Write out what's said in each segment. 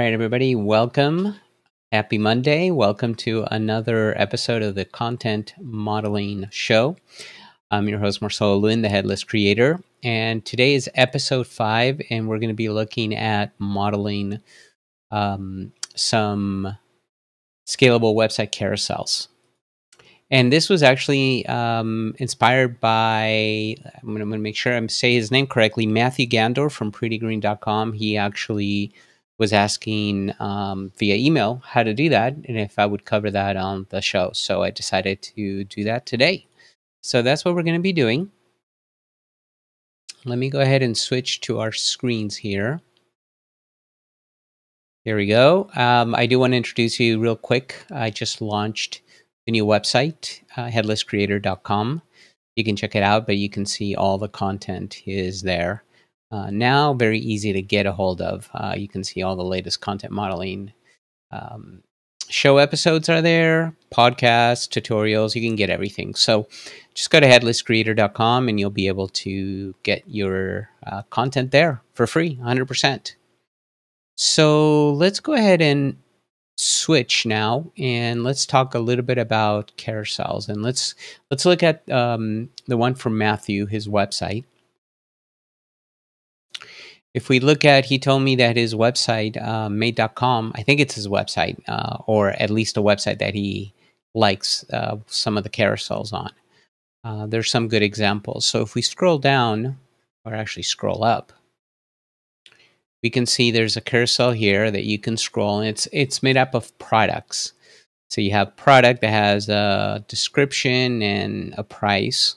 right, everybody, welcome. Happy Monday. Welcome to another episode of the Content Modeling Show. I'm your host, Marcelo Lewin, the Headless Creator. And today is episode 5, and we're going to be looking at modeling some scalable website carousels. And this was actually inspired by, I'm going to make sure I say his name correctly, Matthew Gandor from prettygreen.com. He actually was asking via email how to do that and if I would cover that on the show. So I decided to do that today. So that's what we're going to be doing. Let me go ahead and switch to our screens here. Here we go. I do want to introduce you real quick. I just launched the new website, headlesscreator.com. You can check it out, but you can see all the content is there. Now, very easy to get a hold of. You can see all the latest content modeling. Show episodes are there, podcasts, tutorials, you can get everything. So just go to headlesscreator.com and you'll be able to get your content there for free, 100%. So let's go ahead and switch now and let's talk a little bit about carousels. And let's look at the one from Matthew, his website. If we look at, he told me that his website, made.com, I think it's his website, or at least a website that he likes some of the carousels on. There's some good examples. So if we scroll down, or actually scroll up, we can see there's a carousel here that you can scroll. And it's made up of products. So you have product that has a description and a price.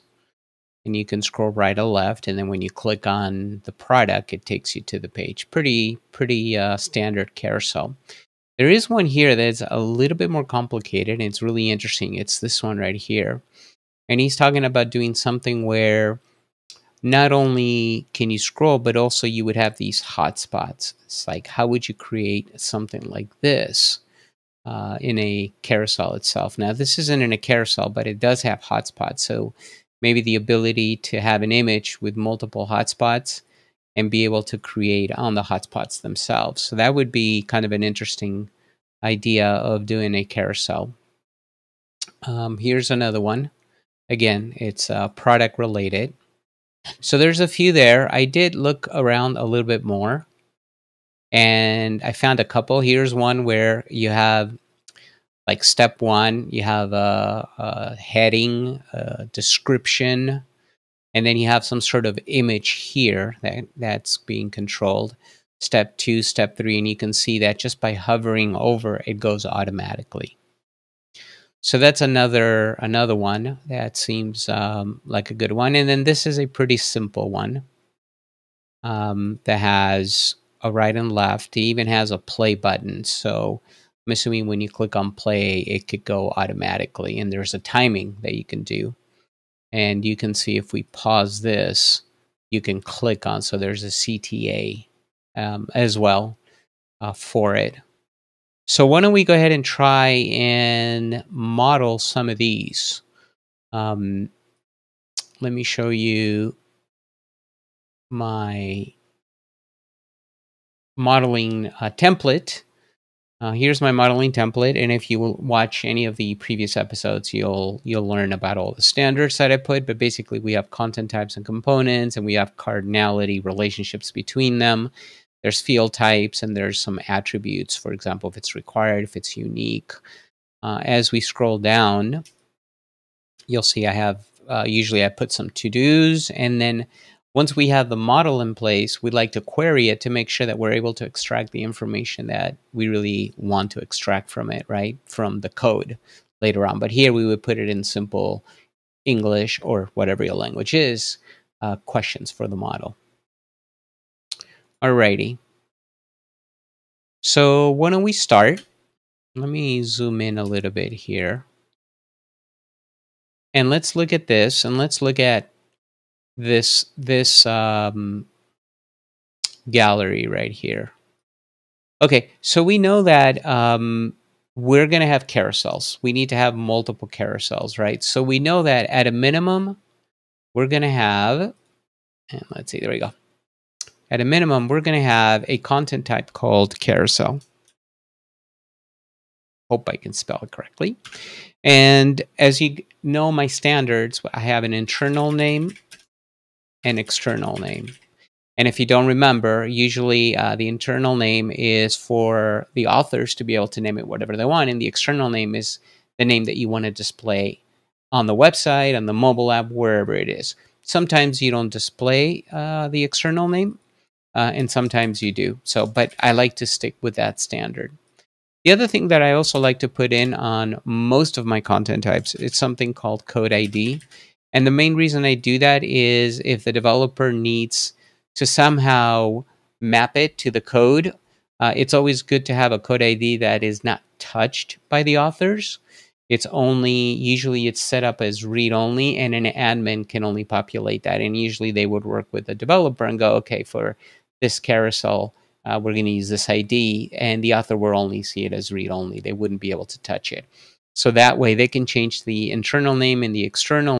And you can scroll right or left, and then when you click on the product, it takes you to the page. Pretty standard carousel. There is one here that's a little bit more complicated, and it's really interesting. It's this one right here. And he's talking about doing something where not only can you scroll, but also you would have these hotspots. It's like, how would you create something like this in a carousel itself? Now, this isn't in a carousel, but it does have hotspots. So maybe the ability to have an image with multiple hotspots and be able to create on the hotspots themselves. So that would be kind of an interesting idea of doing a carousel. Here's another one. Again, it's product related. So there's a few there. I did look around a little bit more and I found a couple. Here's one where you have like step 1, you have a heading, a description, and then you have some sort of image here that's being controlled. Step 2, step 3, and you can see that just by hovering over, it goes automatically. So that's another one that seems like a good one. And then this is a pretty simple one that has a right and left. It even has a play button. So I'm assuming when you click on play, it could go automatically. And there's a timing that you can do. And you can see if we pause this, you can click on. So there's a CTA as well for it. So why don't we go ahead and try and model some of these. Let me show you my modeling template. Here's my modeling template, and if you will watch any of the previous episodes, you'll learn about all the standards that I put. But basically, we have content types and components, and we have cardinality relationships between them. There's field types, and there's some attributes. For example, if it's required, if it's unique. As we scroll down, you'll see I have usually I put some to-dos, and then once we have the model in place, we'd like to query it to make sure that we're able to extract the information that we really want to extract from it, right? From the code later on. But here we would put it in simple English or whatever your language is, questions for the model. Alrighty. So why don't we start? Let me zoom in a little bit here. And let's look at this, and let's look at this gallery right here. Okay, so we know that we're going to have carousels. We need to have multiple carousels, right? So we know that at a minimum, we're going to have, and let's see, there we go. At a minimum, we're going to have a content type called carousel. hope I can spell it correctly. And as you know, my standards, I have an internal name and external name. And if you don't remember, usually the internal name is for the authors to be able to name it whatever they want, and the external name is the name that you want to display on the website, on the mobile app, wherever it is. Sometimes you don't display the external name, and sometimes you do. So, but I like to stick with that standard. The other thing that I also like to put in on most of my content types, it's something called code ID. And the main reason I do that is if the developer needs to somehow map it to the code, it's always good to have a code ID that is not touched by the authors. It's only, usually it's set up as read-only, and an admin can only populate that. And usually they would work with the developer and go, okay, for this carousel, we're going to use this ID, and the author will only see it as read-only. They wouldn't be able to touch it. So that way they can change the internal name and the external